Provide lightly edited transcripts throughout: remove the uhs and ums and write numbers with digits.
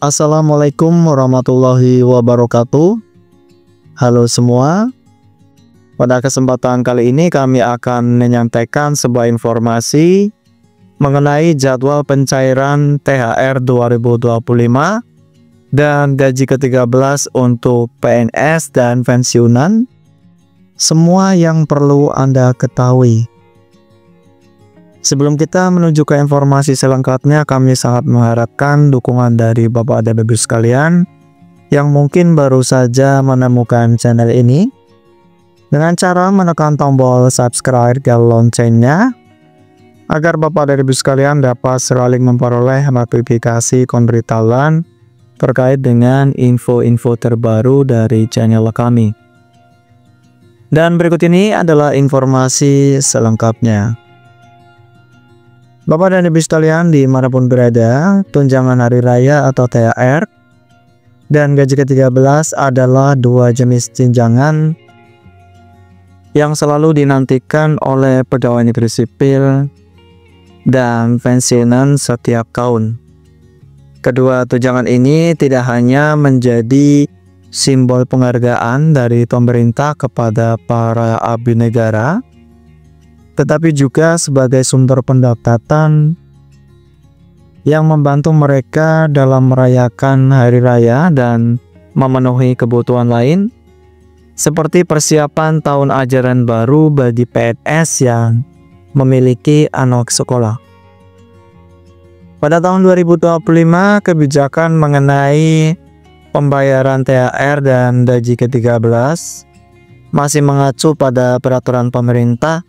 Assalamualaikum warahmatullahi wabarakatuh. Halo semua. Pada kesempatan kali ini kami akan menyampaikan sebuah informasi mengenai jadwal pencairan THR 2025 dan gaji ke-13 untuk PNS dan pensiunan. Semua yang perlu Anda ketahui. Sebelum kita menuju ke informasi selengkapnya, kami sangat mengharapkan dukungan dari Bapak dan Ibu sekalian yang mungkin baru saja menemukan channel ini dengan cara menekan tombol subscribe dan loncengnya agar Bapak dan Ibu sekalian dapat selalu memperoleh notifikasi pemberitahuan terkait dengan info-info terbaru dari channel kami. Dan berikut ini adalah informasi selengkapnya. Bapak dan Ibu sekalian dimanapun berada, tunjangan hari raya atau THR dan gaji ke-13 adalah dua jenis tunjangan yang selalu dinantikan oleh pegawai negeri sipil dan pensiunan setiap tahun. Kedua tunjangan ini tidak hanya menjadi simbol penghargaan dari pemerintah kepada para abdi negara, tetapi juga sebagai sumber pendapatan yang membantu mereka dalam merayakan hari raya dan memenuhi kebutuhan lain, seperti persiapan tahun ajaran baru bagi PNS yang memiliki anak sekolah. Pada tahun 2025, kebijakan mengenai pembayaran THR dan gaji ke-13 masih mengacu pada peraturan pemerintah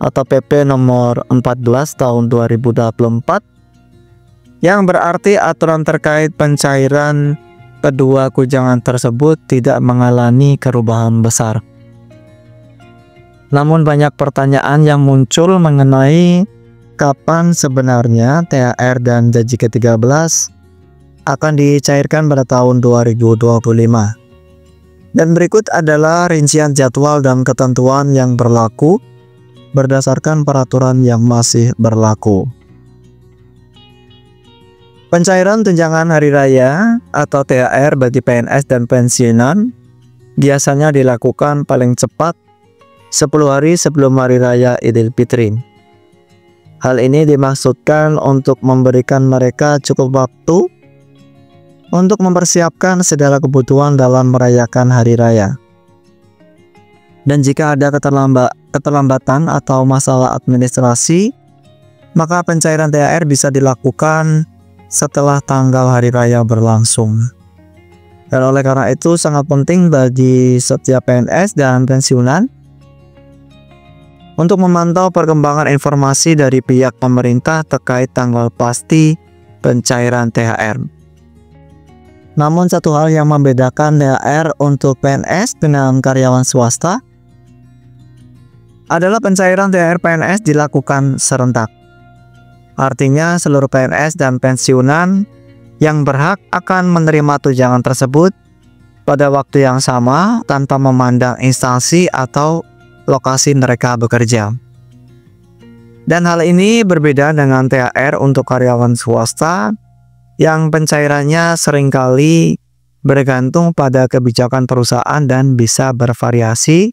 atau PP nomor 14 tahun 2024 yang berarti aturan terkait pencairan kedua tunjangan tersebut tidak mengalami perubahan besar. Namun banyak pertanyaan yang muncul mengenai kapan sebenarnya THR dan gaji ke-13 akan dicairkan pada tahun 2025. Dan berikut adalah rincian jadwal dan ketentuan yang berlaku berdasarkan peraturan yang masih berlaku. Pencairan tunjangan hari raya atau THR bagi PNS dan pensiunan biasanya dilakukan paling cepat 10 hari sebelum hari raya Idul Fitri. Hal ini dimaksudkan untuk memberikan mereka cukup waktu untuk mempersiapkan segala kebutuhan dalam merayakan hari raya. Dan jika ada keterlambatan atau masalah administrasi, maka pencairan THR bisa dilakukan setelah tanggal hari raya berlangsung. Dan oleh karena itu sangat penting bagi setiap PNS dan pensiunan untuk memantau perkembangan informasi dari pihak pemerintah terkait tanggal pasti pencairan THR. Namun satu hal yang membedakan THR untuk PNS dengan karyawan swasta adalah pencairan THR PNS dilakukan serentak. Artinya seluruh PNS dan pensiunan yang berhak akan menerima tunjangan tersebut pada waktu yang sama tanpa memandang instansi atau lokasi mereka bekerja. Dan hal ini berbeda dengan THR untuk karyawan swasta yang pencairannya seringkali bergantung pada kebijakan perusahaan dan bisa bervariasi,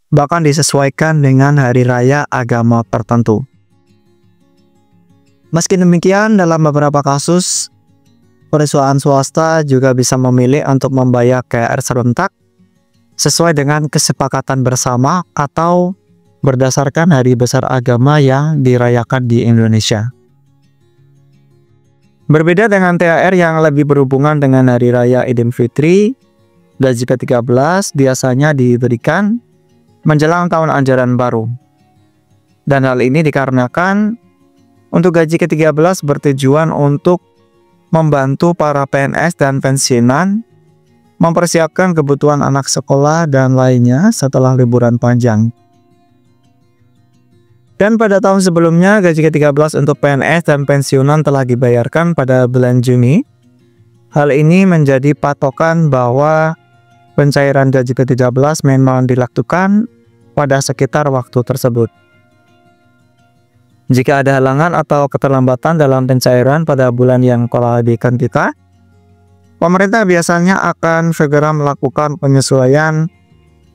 bahkan disesuaikan dengan hari raya agama tertentu. Meski demikian, dalam beberapa kasus, perusahaan swasta juga bisa memilih untuk membayar THR serentak sesuai dengan kesepakatan bersama atau berdasarkan hari besar agama yang dirayakan di Indonesia. Berbeda dengan THR yang lebih berhubungan dengan hari raya Idul Fitri, gaji ke-13 biasanya diberikan menjelang tahun ajaran baru. Dan hal ini dikarenakan untuk gaji ke-13 bertujuan untuk membantu para PNS dan pensiunan mempersiapkan kebutuhan anak sekolah dan lainnya setelah liburan panjang. Dan pada tahun sebelumnya gaji ke-13 untuk PNS dan pensiunan telah dibayarkan pada bulan Juni. Hal ini menjadi patokan bahwa pencairan gaji ke-13 memang dilakukan pada sekitar waktu tersebut. Jika ada halangan atau keterlambatan dalam pencairan pada bulan yang telah dikentukan, Pemerintah biasanya akan segera melakukan penyesuaian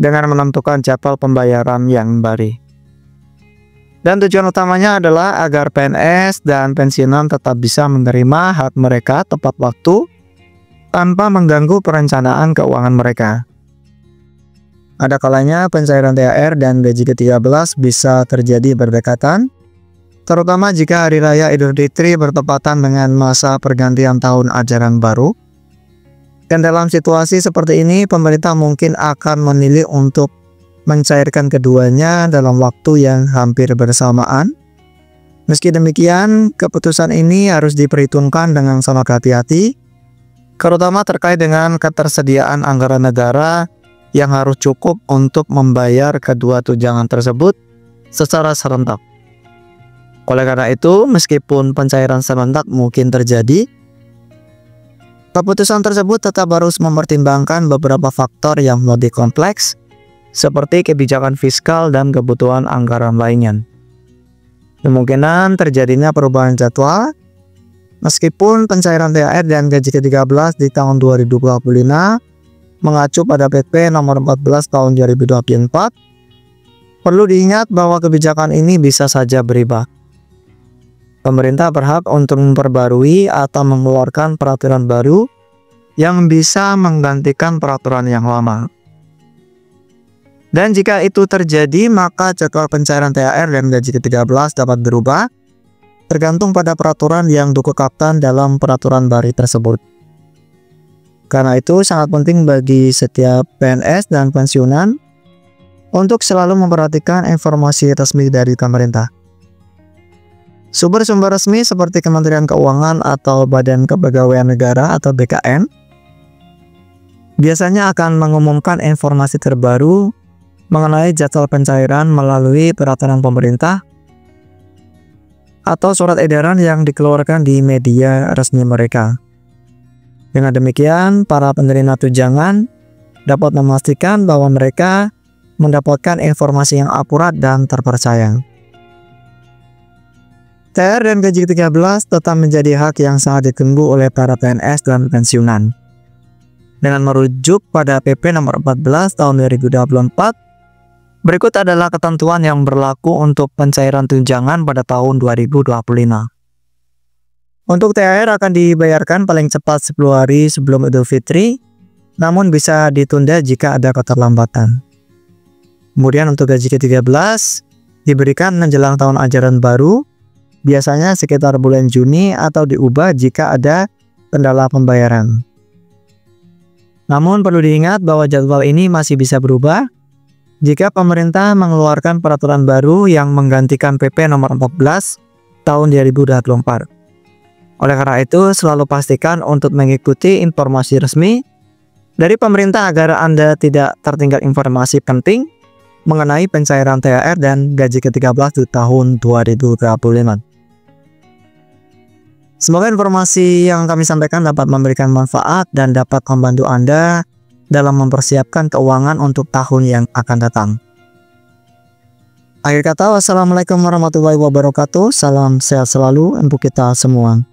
dengan menentukan jadwal pembayaran yang baru. Dan tujuan utamanya adalah agar PNS dan pensiunan tetap bisa menerima hak mereka tepat waktu tanpa mengganggu perencanaan keuangan mereka. Ada kalanya pencairan THR dan gaji ke-13 bisa terjadi berdekatan, terutama jika Hari Raya Idul Fitri bertepatan dengan masa pergantian tahun ajaran baru. Dan dalam situasi seperti ini, pemerintah mungkin akan memilih untuk mencairkan keduanya dalam waktu yang hampir bersamaan. Meski demikian, keputusan ini harus diperhitungkan dengan sangat hati-hati, terutama terkait dengan ketersediaan anggaran negara yang harus cukup untuk membayar kedua tunjangan tersebut secara serentak. Oleh karena itu, meskipun pencairan serentak mungkin terjadi, keputusan tersebut tetap harus mempertimbangkan beberapa faktor yang lebih kompleks, seperti kebijakan fiskal dan kebutuhan anggaran lainnya. Kemungkinan terjadinya perubahan jadwal, meskipun pencairan THR dan gaji ke-13 di tahun 2025 mengacu pada PP nomor 14 tahun 2024, perlu diingat bahwa kebijakan ini bisa saja berubah. Pemerintah berhak untuk memperbarui atau mengeluarkan peraturan baru yang bisa menggantikan peraturan yang lama. Dan jika itu terjadi, maka jadwal pencairan THR dan gaji ke-13 dapat berubah, tergantung pada peraturan yang ditetapkan dalam peraturan baru tersebut. Karena itu sangat penting bagi setiap PNS dan pensiunan untuk selalu memperhatikan informasi resmi dari pemerintah. Sumber-sumber resmi seperti Kementerian Keuangan atau Badan Kepegawaian Negara atau BKN biasanya akan mengumumkan informasi terbaru mengenai jadwal pencairan melalui peraturan pemerintah atau surat edaran yang dikeluarkan di media resmi mereka. Dengan demikian, para penerima tunjangan dapat memastikan bahwa mereka mendapatkan informasi yang akurat dan terpercaya. THR dan gaji ke-13 tetap menjadi hak yang sangat ditunggu oleh para PNS dan pensiunan. Dengan merujuk pada PP nomor 14 tahun 2024, berikut adalah ketentuan yang berlaku untuk pencairan tunjangan pada tahun 2025. Untuk THR akan dibayarkan paling cepat 10 hari sebelum Idul Fitri, namun bisa ditunda jika ada keterlambatan. Kemudian untuk gaji ke-13 diberikan menjelang tahun ajaran baru, biasanya sekitar bulan Juni atau diubah jika ada kendala pembayaran. Namun perlu diingat bahwa jadwal ini masih bisa berubah jika pemerintah mengeluarkan peraturan baru yang menggantikan PP nomor 14 tahun 2024. Oleh karena itu, selalu pastikan untuk mengikuti informasi resmi dari pemerintah agar Anda tidak tertinggal informasi penting mengenai pencairan THR dan gaji ke-13 di tahun 2025. Semoga informasi yang kami sampaikan dapat memberikan manfaat dan dapat membantu Anda dalam mempersiapkan keuangan untuk tahun yang akan datang. Akhir kata, wassalamualaikum warahmatullahi wabarakatuh. Salam sehat selalu untuk kita semua.